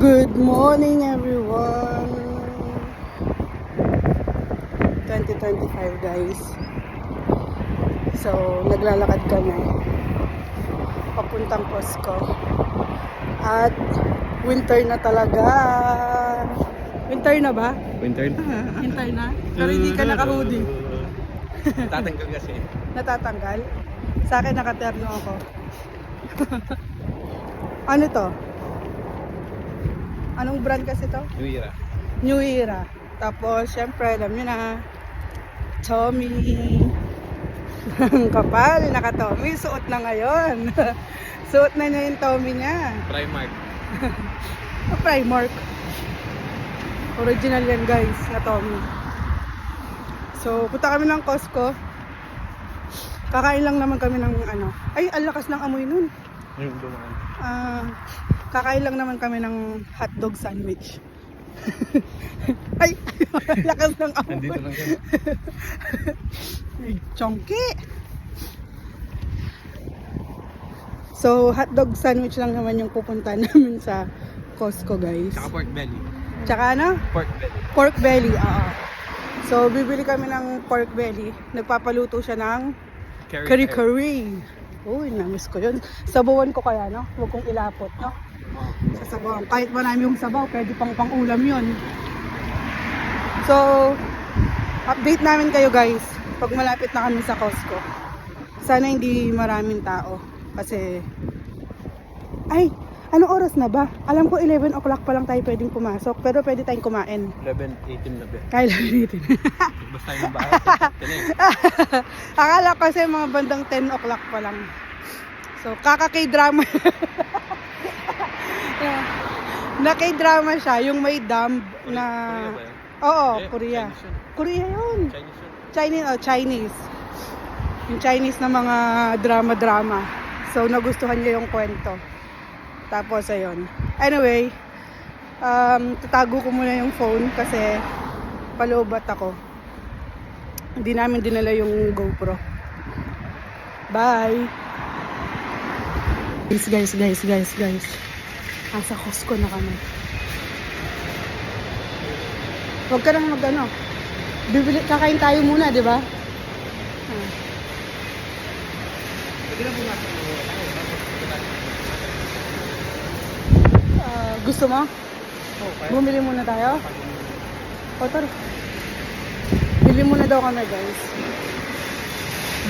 Good morning everyone. 2025 guys. So naglalakad kami papuntang Costco. At winter na talaga. Winter na ba? Winter na. Winter na? Pero hindi ka naka-hoodie. Tatanggal kasi. Natatanggal? Sa akin nakaterno ako. Ano to? Anong brand kasi to? New Era. New Era. Tapos, syempre, alam nyo na, Tommy. Ang kapal, naka-Tommy. Suot na ngayon. Suot na niya yung Tommy niya. Primark. Primark. Original yan guys, na Tommy. So, punta kami ng Costco. Kakain lang naman kami ng ano. Ay, ang lakas ng amoy nun. Yung dumaan. Kakain lang naman kami ng hotdog sandwich. Ay, lakas ng amoy. Nandito lang kami. Chonky. So, hotdog sandwich lang naman yung pupunta namin sa Costco guys. Tsaka pork belly. Tsaka ano? Pork belly. Pork belly, oo. So, bibili kami ng pork belly. Nagpapaluto siya ng curry. Uy, namiss ko yun. Sabawan ko kaya, no? Huwag kong ilapot, no? Sa sabawan. Kahit marami yung sabaw, pwede pang ulam yun. So, update namin kayo guys pag malapit na kami sa Costco. Sana hindi maraming tao. Kasi, ay, anong oras na ba? Alam ko 11 o'clock pa lang tayo pwedeng pumasok. Pero pwede tayong kumain. 11:18 na ba? Kaya lang natin. Basta tayo ng bahay. Akala ko kasi mga bandang 10 o'clock pa lang. So, kaka-K-drama. Na-K-drama siya, yung may dumb na... Oo, Korea. Korea yun. Chinese. Yung Chinese na mga drama-drama. So, nagustuhan niya yung kwento. Tapos, ayun. Anyway, tatago ko muna yung phone kasi paloobat ako. Hindi namin dinala yung GoPro. Bye! Guys. Nasa Costco na kami. Huwag ka nang mag-ano. Kakain tayo muna, di ba? Gusto mo? Bumili muna tayo? O, tara. Bili muna daw kami, guys.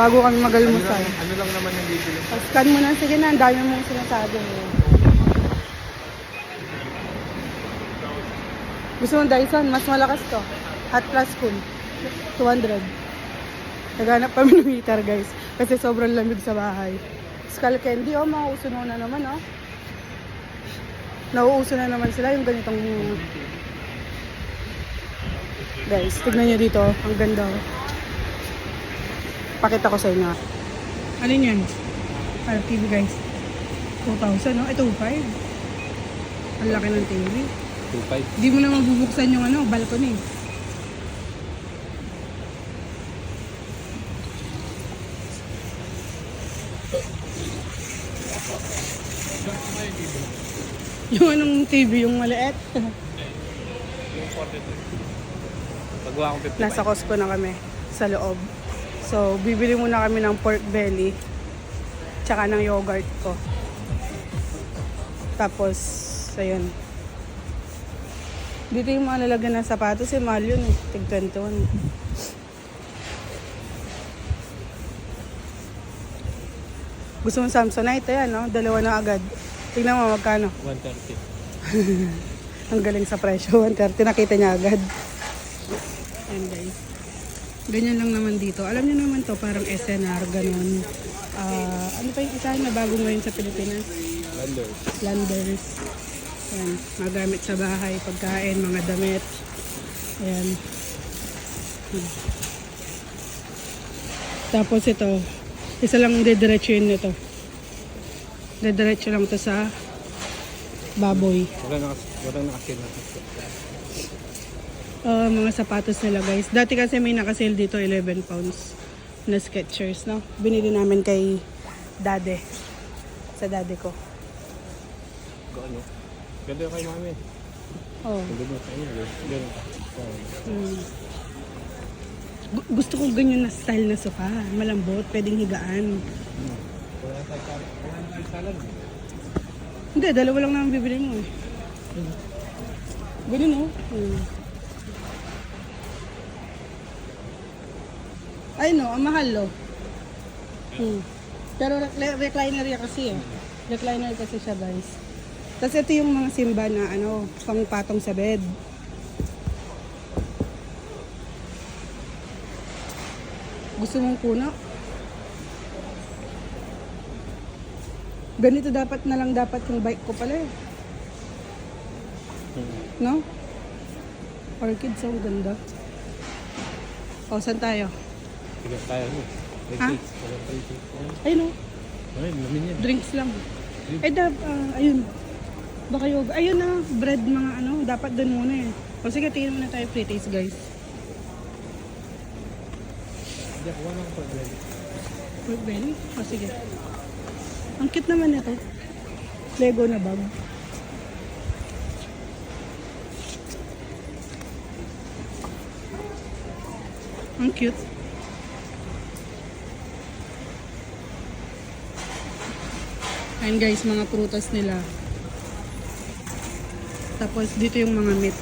Bago kami mag-almusal. Ano lang naman yung bibili? Scan mo na. Sige na, ang dami mong sinasabi. Gusto mo Dyson? Mas malakas to. Hot plus cool. 200. Naghanap kami ng heater, guys. Kasi sobrang lamig sa bahay. Skull candy, oh. Mauuso na naman, oh. Nauuso na naman sila yung ganitong... Guys, tignan nyo dito. Ang ganda, oh. Pakita ko sa inyo. Ano yun? TV guys. 2,000, no? Ay, 2,500. Ang laki ng TV. 2.5. Hindi mo na mabubuksan yung ano, balcony. Yung anong TV, yung maliit. Yung 42. Pagawa akong 55. Nasa Costco na kami sa loob. So, bibili muna kami ng pork belly tsaka ng yogurt ko. Tapos, ayun. Dito yung mga lalagyan ng sapatos, mahal yun eh. Tig 21. Gusto mo Samsonite, ayan, no? Dalawa na agad. Tignan mo, magkano? 130. Ang galing sa presyo, 130. Nakita niya agad. Ayan, guys. Ganyan lang naman dito. Alam niyo naman to, parang SNR, ganun. Ano pa yung isa na bago ngayon sa Pilipinas? Landers. Ayan, mga gamit sa bahay, pagkain, mga damit. Ayan. Tapos ito, isa lang dediretso yun nito. Dediretso lang to sa baboy. Wala nakasil na. Mga sapatos nila guys. Dati kasi may nakasale dito 11 pounds na Skechers, no? Binili namin kay Dade. Sa Dade ko. Ano? Ganda yung kay mami. Oh. Ganda yung sa inyo. Ganun. Mm. Gusto ko ganyan na style na sofa. Malambot, pwedeng higaan. Wala tayong salad. Hindi, dalawa lang naman bibili mo eh. Ganun oh. Ay no, ang mahal lo. Pero recliner yan kasi eh. Recliner kasi siya guys. Tapos ito yung mga simba na ano, pang patong sa bed. Gusto mong puno? Ganito dapat na lang dapat yung bike ko pala eh. No? Orchids, ang ganda. O, saan tayo? Tigas tayo mo. Ha? Ay no, Ay, namin yan. drinks lang. Ay, ayun. Baka yoga. Ayun na, bread mga ano, dapat dun muna eh. O sige, tingin muna tayo free taste guys. Hindi, kuha na ako pa. Fruit belly? O sige. Ang cute naman ito. Lego na bag. Ang cute. Ayan guys, mga prutas nila. Tapos dito yung mga meat.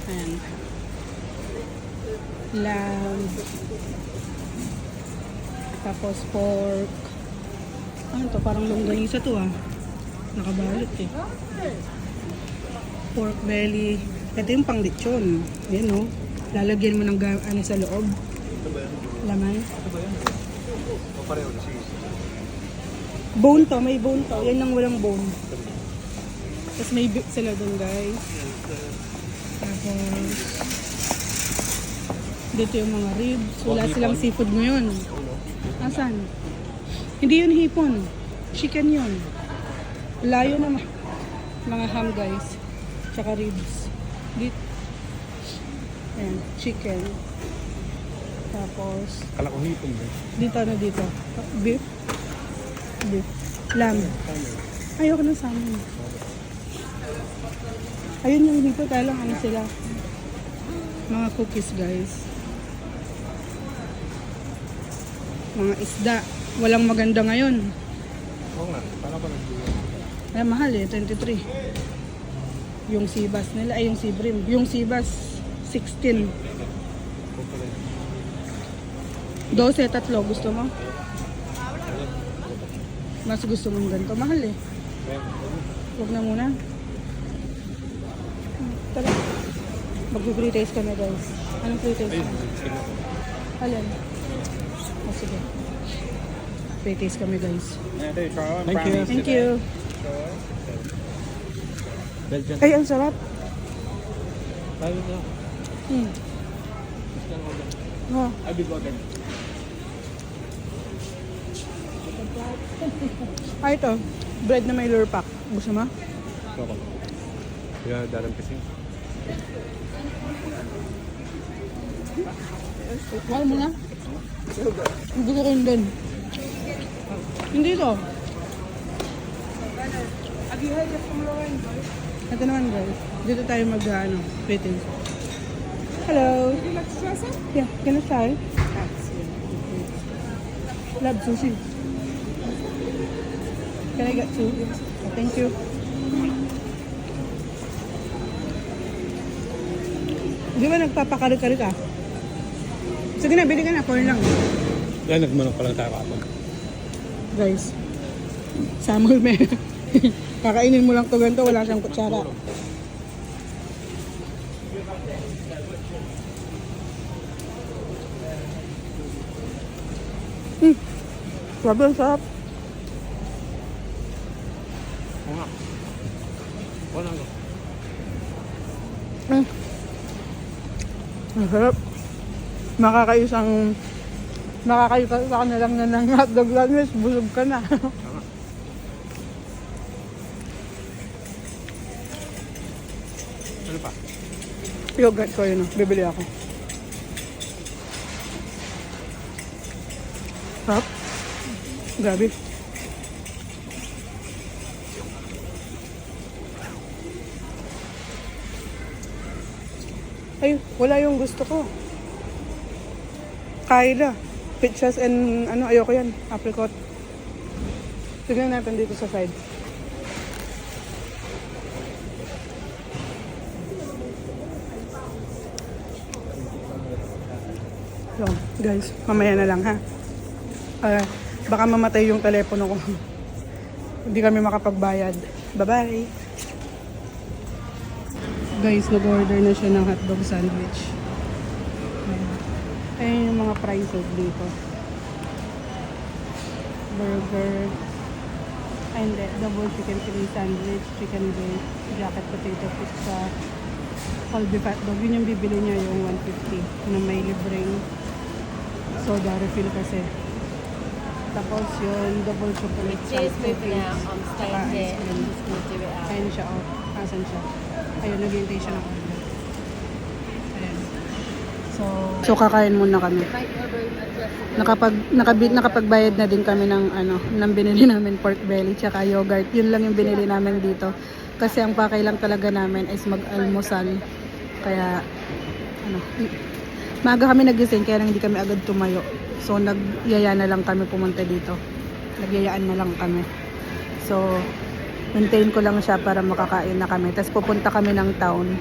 Ayan. Lamb. Tapos pork. Ano to? Parang longganisa to ah. Nakabalot eh. Pork belly. Ito yung pang lechon. Yan oh. Lalagyan mo ng ano sa loob. Laman. O pareho na, sige. Bone to, may bone to. Yan ang walang bone. Tapos may beef sila dun guys. Tapos dito yung mga ribs. Wala silang seafood ngayon. Asan? Hindi yun hipon. Chicken yun. Layo na mga ham guys. Tsaka ribs. Dito. Ayan, chicken. Tapos Kala ko hipon ba? dito ano dito? Beef. Beef. Lamb. Ayoko ng salmon. Ayun yung dito, tayo lang ano sila. Mga cookies guys. Mga isda. Walang maganda ngayon. Oo nga, para pa nag-iwan. Ay, mahal eh, 23. Yung sibas nila, ay yung sibrim. Yung sibas, 16. 12, tatlo. Gusto mo? Mas gusto mong ganito. Mahal eh. Huwag na muna. Tara. Mag-free taste ka na guys. Anong free taste ka? Alin? O sige. Free taste kami guys. Thank you. Thank you. Belgian. Ay, ang sarap. Tayo na. Oh. Ay, big order. Ay, ito. Bread na may lure pack. Gusto mo? Ako. Kaya dalang kasi. Mahal mo na? Gusto ko yun din. Hindi ito. Ito naman guys. Dito tayo mag-ano, waiting. Hello. Would you like to try some? Yeah, can I try? Love sushi. Can I get two? Oh, thank you. Di ba nagpapakari-kari ka? Sige na, bili ka na. Corn lang. Yan, nagmanok pa lang tayo kapag. Guys, Samuel may kakainin mo lang to ganito, wala siyang kutsara. Grabe ang sarap. Oo nga. Wala nga. Ang sarap. Makakaisang ka na lang na ng hotdog lunch, busog ka na. Tama. Ano pa? Yogurt ko yun, bibili ako. Sarap. Grabe. Ay, wala yung gusto ko. Kaila. Peaches and ano, ayoko yan. Apricot. Tignan natin dito sa side. So, guys, mamaya na lang ha. Baka mamatay yung telepono ko. Hindi kami makapagbayad. Bye-bye! Guys, nag-order na siya ng hotdog sandwich. Ayan yung mga prices dito. Burger. Ay, hindi. Double chicken fillet sandwich, chicken bake, jacket potato pizza, whole beef hotdog. Yun yung bibili niya yung 150 na may libreng soda refill kasi. Tapos yun, double chocolate Cheers salted moving out. I'm staying saka here ice and cream. I'm just going to do it out. Ayun siya, oh. Asan siya? Ayun, nag-hintay siya ng order. Ayan. So kakain muna kami. Make your room addressable. Nakapagbayad na din kami ng ng binili namin pork belly tsaka yogurt. Yun lang yung binili namin dito. Kasi ang pakay lang talaga namin is mag-almusal. Kaya maaga kami nagising kaya lang hindi kami agad tumayo. So nagyaya na lang kami pumunta dito. Nagyayaan na lang kami. So maintain ko lang siya para makakain na kami. Tapos pupunta kami ng town.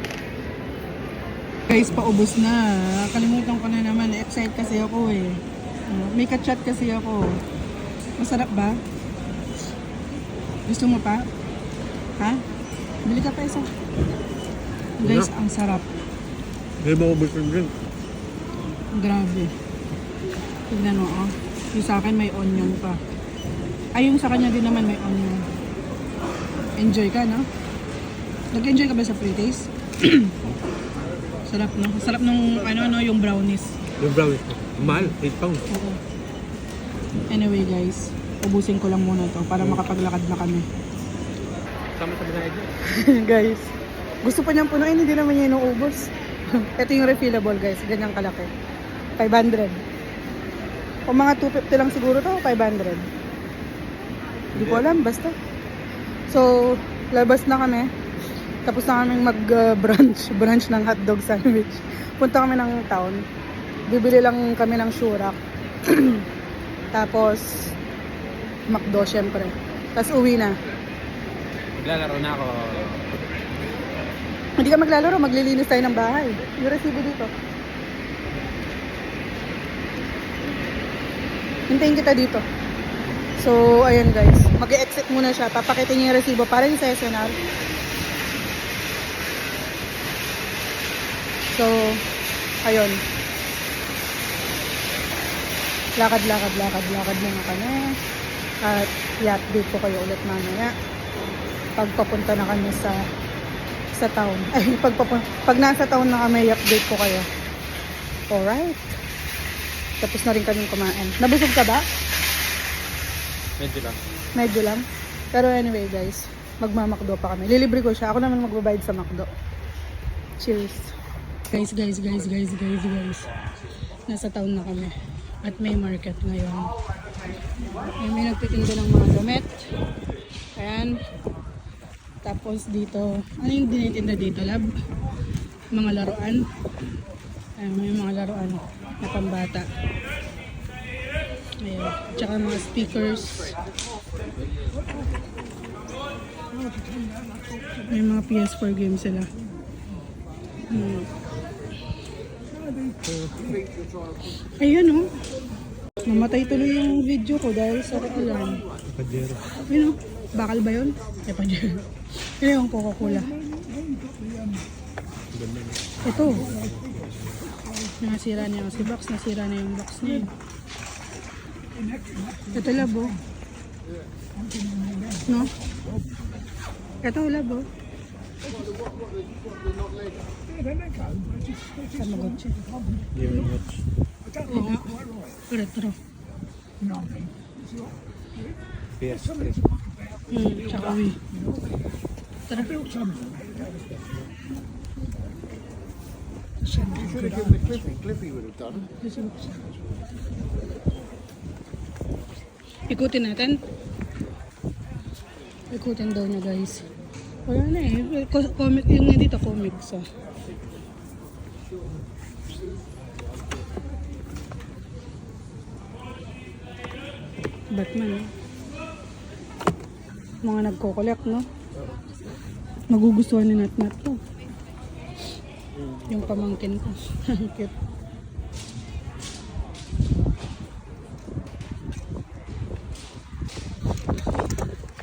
Guys, paubos na. Kalimutan ko na naman. Excited kasi ako eh. May ka-chat kasi ako. Masarap ba? Gusto mo pa? Ha? Bili ka pa isa. Guys, ang sarap. Hindi ba ubos yung drink? Grabe. Tignan mo, oh. Yung sa akin may onion pa. Ay, yung sa kanya din naman may onion. Enjoy ka, no? Nag-enjoy ka ba sa pre-taste? Sarap, no? Sarap nung, yung brownies. Yung brownies. Mahal, 8 pounds. Oo. Anyway, guys. Ubusin ko lang muna to para makapaglakad na kami. Sama sa binayad niya. Guys, gusto pa niyang punuin, hindi naman niya inuubos. Ito yung refillable, guys. Ganyang kalaki. 500. O mga 250 lang siguro to, 500. Hindi ko alam, basta. So, labas na kami. Tapos na kaming mag-brunch ng hotdog sandwich. Punta kami ng town. Bibili lang kami ng shurak. Tapos, McDo, syempre. Tapos uwi na. Maglalaro na ako. Hindi ka maglalaro, maglilinis tayo ng bahay. Yung resibo dito. Hintayin kita dito. So, ayan guys. Mag-exit muna siya. Papakitin niya yung resibo para yung sa SNR. So, ayun. Lakad muna kami. At i-update ko kayo ulit mamaya. Pagpapunta na kami sa town. Ay, pag nasa town na kami, i-update ko kayo. Alright. Tapos na rin kaming kumain. Nabusog ka ba? Medyo lang. Medyo lang. Pero anyway guys, magmamakdo pa kami. Lilibre ko siya. Ako naman magbabayad sa McDo. Cheers. Guys. Nasa town na kami. At may market ngayon. May nagtitinda ng mga damit. Ayan. Tapos dito, ano yung dinitinda dito, lab? Mga laruan. Ayan, may mga laruan na pambata. Ayan. Tsaka mga speakers. May mga PS4 games sila. Ayun, oh. Namatay tuloy yung video ko dahil sa alarm. Pajero. Ayun, oh. Bakal ba yun? Eh, pajero. Yun yung Coca-Cola. Ito. Nasira na yung si box. Nasira na yung box niya. Ito labo. No? Ito labo. Tamagotchi. Game watch. Oo. Retro. PS3. Tsaka Wii. Tara. Cliffy would have done. Ikutin natin. Ikutin daw niya guys. Wala na eh. Comic, yung dito comics ah. Batman, no? Mga nagko-collect, no? Magugustuhan ni Nat to. Yung pamangkin ko. Cute.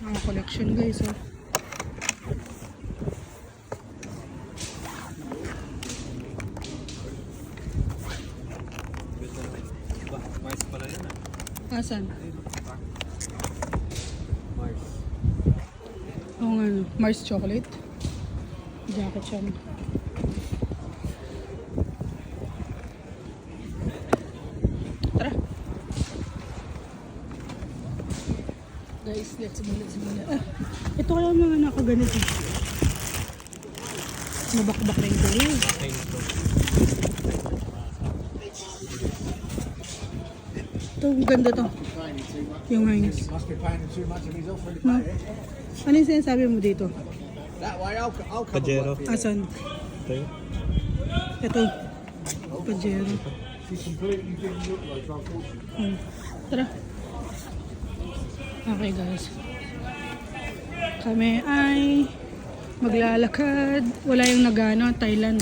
Mga collection guys, oh. Mais pala yan Asan? Mais. Oo nga, no? Mars chocolate. Jacket siya, no? Tara. Guys, let's go. Ah, ito kaya mga nakaganito. Mabakbak na yung kulay. Ito, ganda to. Yung Heinz. Must be paying him too much if he's offering to No? pay it. Ano yung sinasabi mo dito? That way, I'll cover Pajero. what- Asan? Ito. Pajero. She completely didn't look like I thought she Tara. Okay guys. Kami ay maglalakad. Wala yung nagano, Thailand.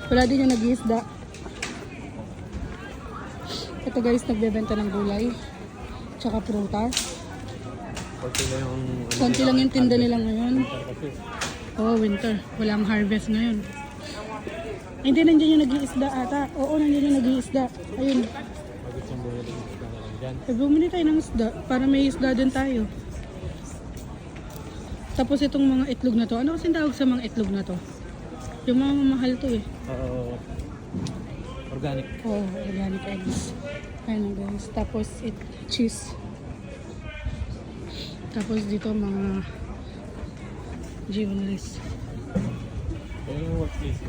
Wala din yung nag-iisda. Ito guys, nagbebenta ng gulay. Tsaka prutas. Konti lang yung tinda nila ngayon. Oh, winter. Walang harvest ngayon. Ay, hindi, nandiyan yung nag-iisda ata. Oo, nandiyan yung nag-iisda. Ayun. Eh, bumili tayo ng isda para may isda din tayo. Tapos itong mga itlog na to. Ano kasing tawag sa mga itlog na to? Yung mga mahal to eh. Organic. Oh, organic eggs. Ayun guys. Tapos cheese. Tapos dito mga jewelries. Kaya yung workplace.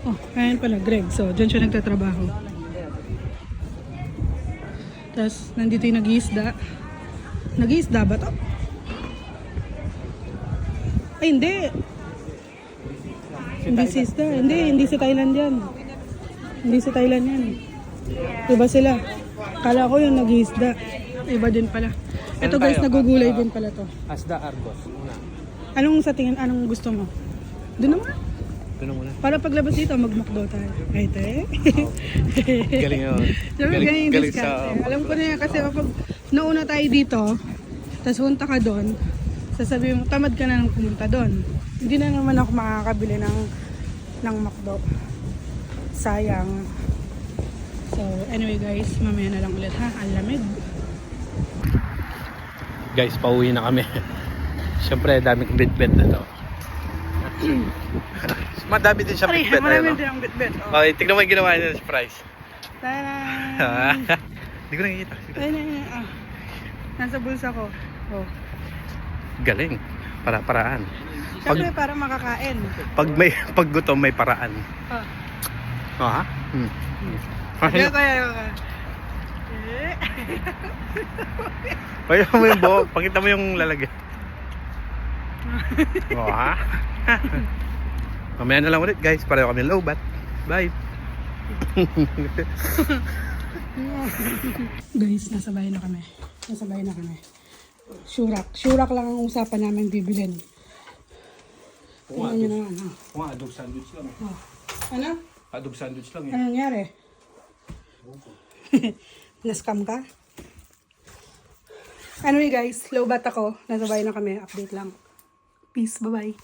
Oh, ayan pala, Greg. So, dyan siya nagtatrabaho. Tapos, nandito yung nag-iisda. Nag-iisda ba to? Ay, hindi. Hindi si isda. Hindi sa Thailand yan. Hindi sa Thailand yan. Iba sila. Kala ko yung nag-iisda. Iba din pala. Ito guys, nagugulay din pala to. Asda Argos. Una. Anong sa tingin, anong gusto mo? Doon naman. Ito na muna. Para paglabas dito, mag-McDo tayo. Ay, te. Galing yun. Sabi galing galing discount. Alam ko na yan kasi kapag nauna tayo dito, tapos punta ka doon, sasabihin mo, tamad ka na nang pumunta doon. Hindi na naman ako makakabili ng McDo. Sayang. So, anyway guys, mamaya na lang ulit ha. Ang lamig. Guys, pauwi na kami. Siyempre, daming bit-bit na to. Madami din siya bit-bit. Marami din ang bit-bit. Oh. Okay, tignan mo yung ginawa niya sa surprise. Taran! Hindi ko nakikita. Ayun. Nasa bulsa ko. Oh. Galing. Para-paraan. Siyempre para makakain. Pag gutom, may paraan. Ah. Oh, ha? Kaya. Paya mo yung buhok. Pakita mo yung lalagyan. Oh, ha? Mamaya na lang ulit, guys. Pareho kami lowbat. Bye. Guys, nasa bahay na kami. Shurak lang ang usapan namin bibilin. Tingnan nyo naman, ha? Kung adog sandwich lang. Oh. Ano? Adog sandwich lang Ano nangyari? Nascam ka? Anyway guys, low bat ako. Nasa bahay na kami. Update lang. Peace, bye-bye.